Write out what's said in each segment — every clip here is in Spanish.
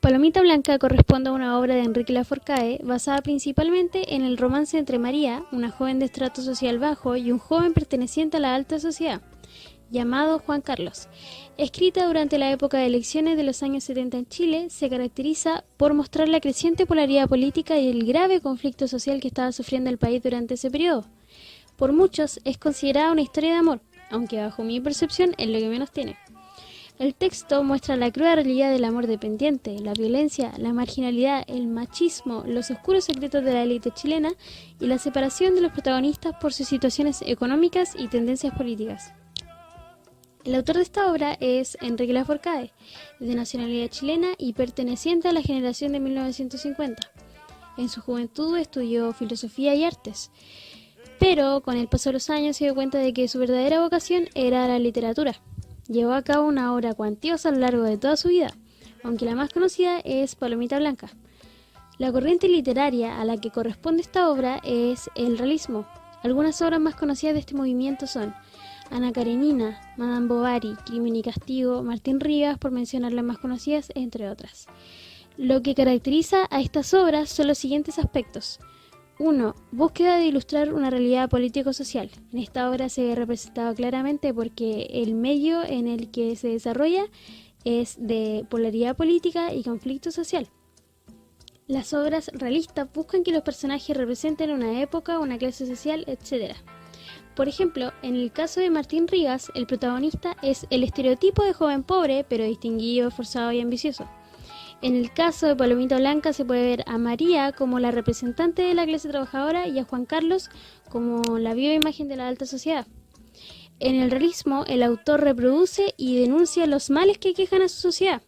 Palomita Blanca corresponde a una obra de Enrique Lafourcade basada principalmente en el romance entre María, una joven de estrato social bajo, y un joven perteneciente a la alta sociedad, llamado Juan Carlos. Escrita durante la época de elecciones de los años 70 en Chile, se caracteriza por mostrar la creciente polaridad política y el grave conflicto social que estaba sufriendo el país durante ese periodo. Por muchos es considerada una historia de amor, aunque bajo mi percepción es lo que menos tiene. El texto muestra la cruda realidad del amor dependiente, la violencia, la marginalidad, el machismo, los oscuros secretos de la élite chilena y la separación de los protagonistas por sus situaciones económicas y tendencias políticas. El autor de esta obra es Enrique Lafourcade, de nacionalidad chilena y perteneciente a la generación de 1950. En su juventud estudió filosofía y artes, pero con el paso de los años se dio cuenta de que su verdadera vocación era la literatura. Llevó a cabo una obra cuantiosa a lo largo de toda su vida, aunque la más conocida es Palomita Blanca. La corriente literaria a la que corresponde esta obra es el realismo. Algunas obras más conocidas de este movimiento son Ana Karenina, Madame Bovary, Crimen y Castigo, Martín Rivas, por mencionar las más conocidas, entre otras. Lo que caracteriza a estas obras son los siguientes aspectos. 1. Búsqueda de ilustrar una realidad político-social. En esta obra se ve representado claramente porque el medio en el que se desarrolla es de polaridad política y conflicto social. Las obras realistas buscan que los personajes representen una época, una clase social, etc. Por ejemplo, en el caso de Martín Rivas, el protagonista es el estereotipo de joven pobre, pero distinguido, esforzado y ambicioso. En el caso de Palomita Blanca se puede ver a María como la representante de la clase trabajadora y a Juan Carlos como la viva imagen de la alta sociedad. En el realismo, el autor reproduce y denuncia los males que aquejan a su sociedad.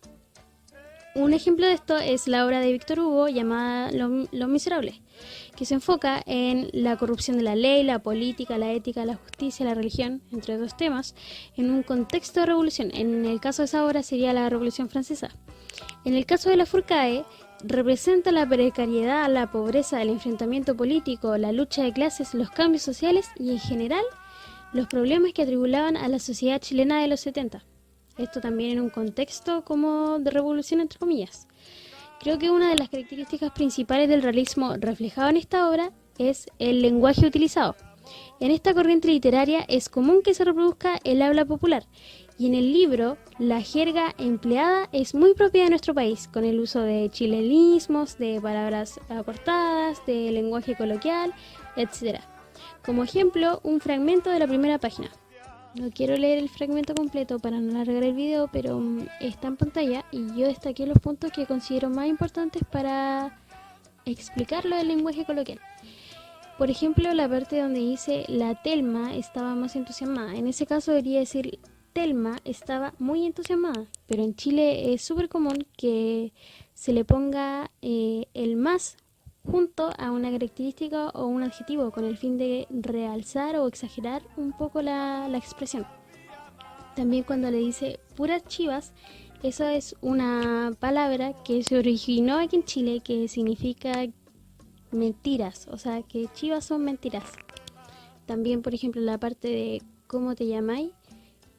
Un ejemplo de esto es la obra de Víctor Hugo llamada Los Miserables, que se enfoca en la corrupción de la ley, la política, la ética, la justicia, la religión, entre otros temas, en un contexto de revolución. En el caso de esa obra sería la Revolución Francesa. En el caso de Lafourcade, representa la precariedad, la pobreza, el enfrentamiento político, la lucha de clases, los cambios sociales y, en general, los problemas que atribulaban a la sociedad chilena de los 70. Esto también en un contexto como de revolución, entre comillas. Creo que una de las características principales del realismo reflejado en esta obra es el lenguaje utilizado. En esta corriente literaria es común que se reproduzca el habla popular, y en el libro la jerga empleada es muy propia de nuestro país, con el uso de chilenismos, de palabras acortadas, de lenguaje coloquial, etc. Como ejemplo, un fragmento de la primera página. No quiero leer el fragmento completo para no alargar el video, pero está en pantalla y yo destaqué los puntos que considero más importantes para explicarlo del lenguaje coloquial. Por ejemplo, la parte donde dice la Telma estaba más entusiasmada. En ese caso debería decir Telma estaba muy entusiasmada, pero en Chile es súper común que se le ponga el más junto a una característica o un adjetivo con el fin de realzar o exagerar un poco la expresión. También cuando le dice puras chivas, esa es una palabra que se originó aquí en Chile que significa mentiras, o sea que chivas son mentiras. También, por ejemplo, la parte de cómo te llamáis,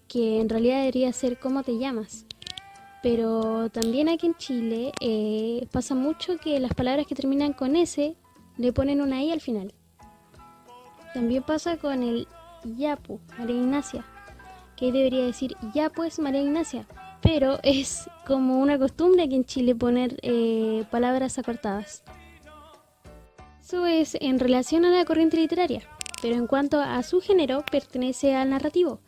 que en realidad debería ser cómo te llamas. Pero también aquí en Chile pasa mucho que las palabras que terminan con S le ponen una I al final. También pasa con el Yapu, María Ignacia, que debería decir ya pues María Ignacia, pero es como una costumbre aquí en Chile poner palabras acortadas. Eso es en relación a la corriente literaria, pero en cuanto a su género pertenece al narrativo,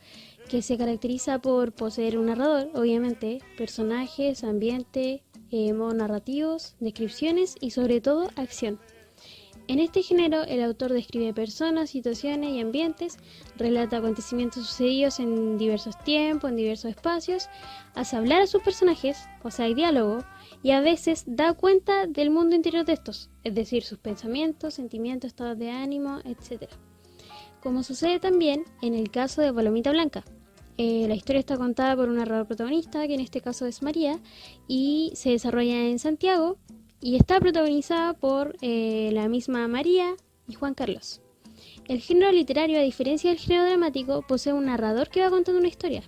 que se caracteriza por poseer un narrador, obviamente, personajes, ambiente, modos narrativos, descripciones y sobre todo acción. En este género, el autor describe personas, situaciones y ambientes, relata acontecimientos sucedidos en diversos tiempos, en diversos espacios, hace hablar a sus personajes, o sea, hay diálogo, y a veces da cuenta del mundo interior de estos, es decir, sus pensamientos, sentimientos, estados de ánimo, etc. Como sucede también en el caso de Palomita Blanca. La historia está contada por un narrador protagonista, que en este caso es María, y se desarrolla en Santiago, y está protagonizada por la misma María y Juan Carlos. El género literario, a diferencia del género dramático, posee un narrador que va contando una historia.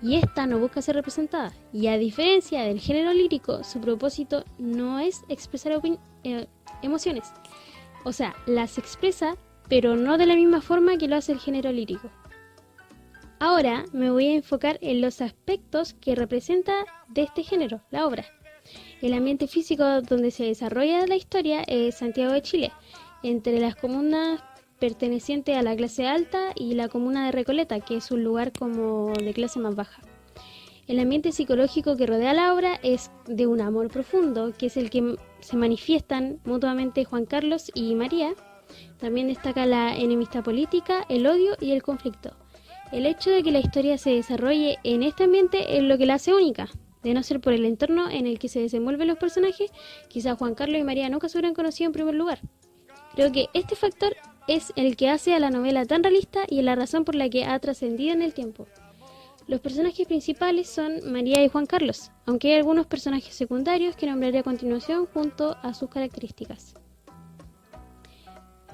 y esta no busca ser representada. Y a diferencia del género lírico, su propósito no es expresar emociones. O sea, las expresa, pero no de la misma forma que lo hace el género lírico. Ahora me voy a enfocar en los aspectos que representa de este género, la obra. El ambiente físico donde se desarrolla la historia es Santiago de Chile, entre las comunas pertenecientes a la clase alta y la comuna de Recoleta, que es un lugar como de clase más baja. El ambiente psicológico que rodea la obra es de un amor profundo, que es el que se manifiestan mutuamente Juan Carlos y María. También destaca la enemistad política, el odio y el conflicto. El hecho de que la historia se desarrolle en este ambiente es lo que la hace única. De no ser por el entorno en el que se desenvuelven los personajes, quizás Juan Carlos y María nunca se hubieran conocido en primer lugar. Creo que este factor es el que hace a la novela tan realista y es la razón por la que ha trascendido en el tiempo. Los personajes principales son María y Juan Carlos, aunque hay algunos personajes secundarios que nombraré a continuación junto a sus características.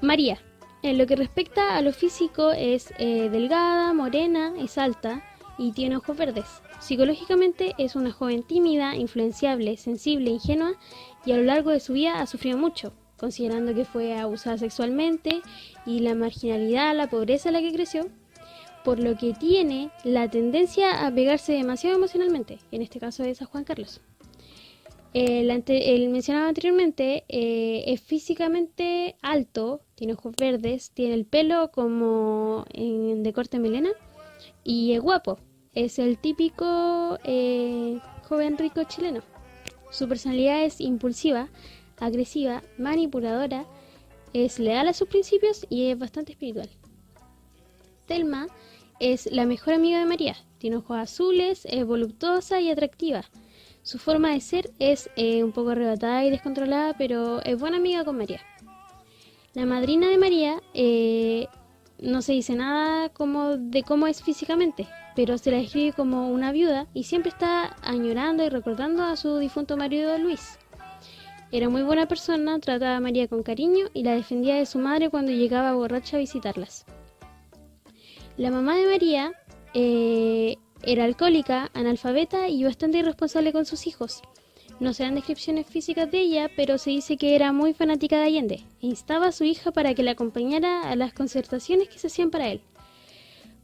María. En lo que respecta a lo físico es delgada, morena, es alta y tiene ojos verdes. Psicológicamente es una joven tímida, influenciable, sensible, ingenua y a lo largo de su vida ha sufrido mucho, considerando que fue abusada sexualmente y la marginalidad, la pobreza en la que creció, por lo que tiene la tendencia a pegarse demasiado emocionalmente, en este caso es a Juan Carlos. El mencionado anteriormente es físicamente alto, tiene ojos verdes, tiene el pelo como de corte melena y es guapo. Es el típico joven rico chileno. Su personalidad es impulsiva, agresiva, manipuladora, es leal a sus principios y es bastante espiritual. Telma es la mejor amiga de María, tiene ojos azules, es voluptuosa y atractiva. Su forma de ser es un poco arrebatada y descontrolada, pero es buena amiga con María. La madrina de María no se dice nada de cómo es físicamente, pero se la describe como una viuda y siempre está añorando y recordando a su difunto marido Luis. Era muy buena persona, trataba a María con cariño y la defendía de su madre cuando llegaba borracha a visitarlas. La mamá de María era alcohólica, analfabeta y bastante irresponsable con sus hijos. No se dan descripciones físicas de ella, pero se dice que era muy fanática de Allende e instaba a su hija para que la acompañara a las concertaciones que se hacían para él.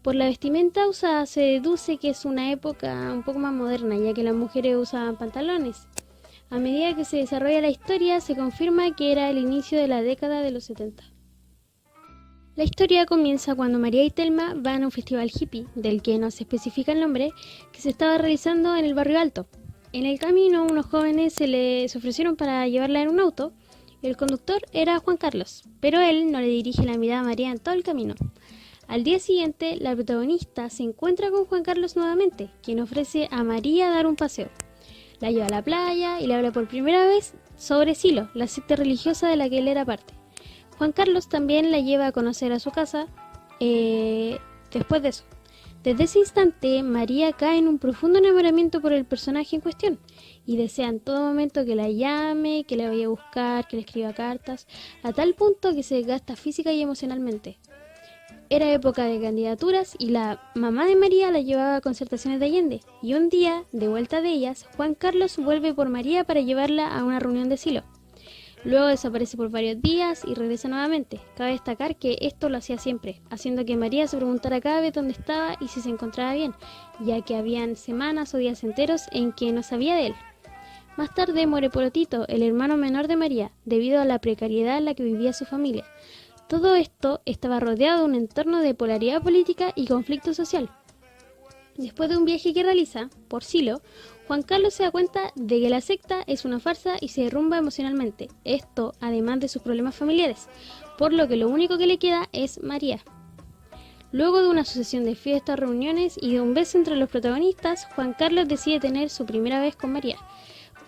Por la vestimenta usada se deduce que es una época un poco más moderna, ya que las mujeres usaban pantalones. A medida que se desarrolla la historia, se confirma que era el inicio de la década de los 70. La historia comienza cuando María y Telma van a un festival hippie, del que no se especifica el nombre, que se estaba realizando en el barrio Alto. En el camino, unos jóvenes se les ofrecieron para llevarla en un auto. El conductor era Juan Carlos, pero él no le dirige la mirada a María en todo el camino. Al día siguiente, la protagonista se encuentra con Juan Carlos nuevamente, quien ofrece a María dar un paseo. La lleva a la playa y le habla por primera vez sobre Silo, la secta religiosa de la que él era parte. Juan Carlos también la lleva a conocer a su casa después de eso. Desde ese instante, María cae en un profundo enamoramiento por el personaje en cuestión y desea en todo momento que la llame, que la vaya a buscar, que le escriba cartas, a tal punto que se desgasta física y emocionalmente. Era época de candidaturas y la mamá de María la llevaba a concertaciones de Allende, y un día, de vuelta de ellas, Juan Carlos vuelve por María para llevarla a una reunión de Silo. Luego desaparece por varios días y regresa nuevamente. Cabe destacar que esto lo hacía siempre, haciendo que María se preguntara cada vez dónde estaba y si se encontraba bien, ya que habían semanas o días enteros en que no sabía de él. Más tarde muere Porotito, el hermano menor de María, debido a la precariedad en la que vivía su familia. Todo esto estaba rodeado de un entorno de polaridad política y conflicto social. Después de un viaje que realiza por Silo, Juan Carlos se da cuenta de que la secta es una farsa y se derrumba emocionalmente, esto además de sus problemas familiares, por lo que lo único que le queda es María. Luego de una sucesión de fiestas, reuniones y de un beso entre los protagonistas, Juan Carlos decide tener su primera vez con María,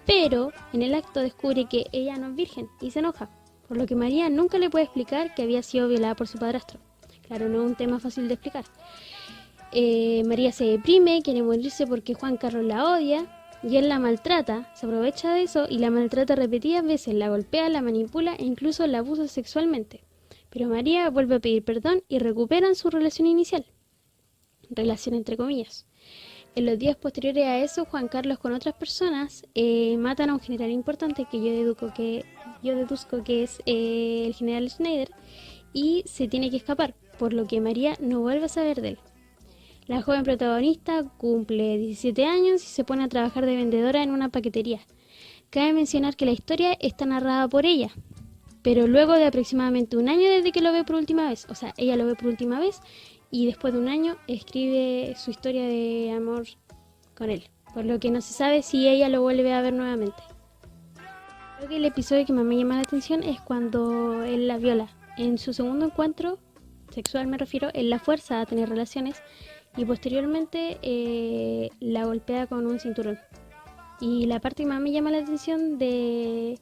pero en el acto descubre que ella no es virgen y se enoja, por lo que María nunca le puede explicar que había sido violada por su padrastro. Claro, no es un tema fácil de explicar. María se deprime, quiere morirse porque Juan Carlos la odia y él la maltrata, se aprovecha de eso y la maltrata repetidas veces, la golpea, la manipula e incluso la abusa sexualmente. Pero María vuelve a pedir perdón y recuperan su relación inicial, relación entre comillas. En los días posteriores a eso, Juan Carlos con otras personas matan a un general importante que yo deduzco que es el general Schneider, y se tiene que escapar, por lo que María no vuelve a saber de él. La joven protagonista cumple 17 años y se pone a trabajar de vendedora en una paquetería. Cabe mencionar que la historia está narrada por ella, pero luego de aproximadamente un año desde que lo ve por última vez. O sea, ella lo ve por última vez y después de un año escribe su historia de amor con él, por lo que no se sabe si ella lo vuelve a ver nuevamente. Creo que el episodio que más me llama la atención es cuando él la viola. En su segundo encuentro, sexual me refiero, él la fuerza a tener relaciones y posteriormente la golpea con un cinturón. Y la parte que más me llama la atención de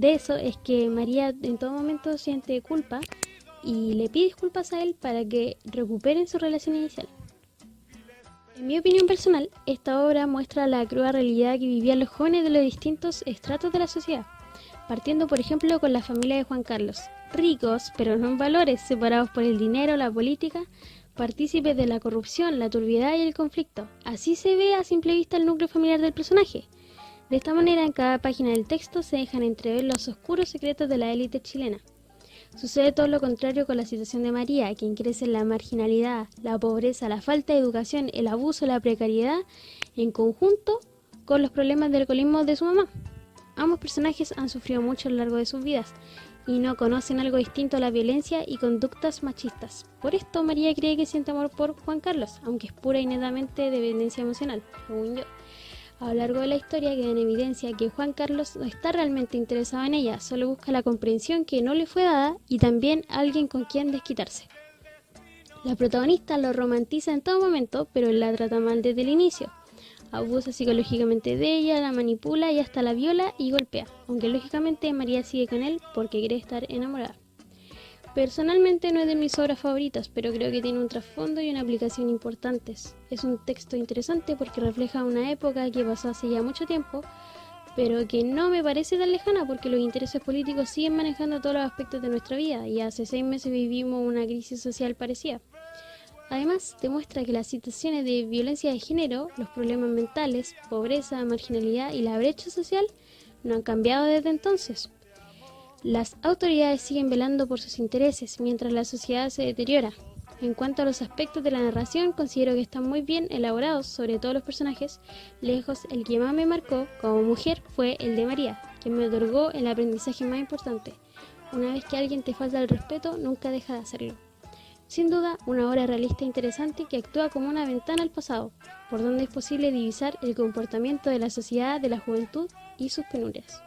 eso es que María en todo momento siente culpa y le pide disculpas a él para que recuperen su relación inicial. En mi opinión personal, esta obra muestra la cruda realidad que vivían los jóvenes de los distintos estratos de la sociedad, partiendo por ejemplo con la familia de Juan Carlos, ricos pero no en valores, separados por el dinero, la política, partícipes de la corrupción, la turbiedad y el conflicto. Así se ve a simple vista el núcleo familiar del personaje. De esta manera, en cada página del texto se dejan entrever los oscuros secretos de la élite chilena. Sucede todo lo contrario con la situación de María, quien crece en la marginalidad, la pobreza, la falta de educación, el abuso, la precariedad, en conjunto con los problemas del alcoholismo de su mamá. Ambos personajes han sufrido mucho a lo largo de sus vidas y no conocen algo distinto a la violencia y conductas machistas. Por esto, María cree que siente amor por Juan Carlos, aunque es pura y netamente dependencia emocional, según yo. A lo largo de la historia queda en evidencia que Juan Carlos no está realmente interesado en ella, solo busca la comprensión que no le fue dada y también alguien con quien desquitarse. La protagonista lo romantiza en todo momento, pero la trata mal desde el inicio. Abusa psicológicamente de ella, la manipula y hasta la viola y golpea, aunque lógicamente María sigue con él porque quiere estar enamorada. Personalmente no es de mis obras favoritas, pero creo que tiene un trasfondo y una aplicación importantes. Es un texto interesante porque refleja una época que pasó hace ya mucho tiempo, pero que no me parece tan lejana porque los intereses políticos siguen manejando todos los aspectos de nuestra vida y hace 6 meses vivimos una crisis social parecida. Además, demuestra que las situaciones de violencia de género, los problemas mentales, pobreza, marginalidad y la brecha social no han cambiado desde entonces. Las autoridades siguen velando por sus intereses mientras la sociedad se deteriora. En cuanto a los aspectos de la narración, considero que están muy bien elaborados, sobre todo los personajes. Lejos, el que más me marcó como mujer fue el de María, que me otorgó el aprendizaje más importante. Una vez que alguien te falta el respeto, nunca deja de hacerlo. Sin duda, una obra realista e interesante que actúa como una ventana al pasado, por donde es posible divisar el comportamiento de la sociedad, de la juventud y sus penurias.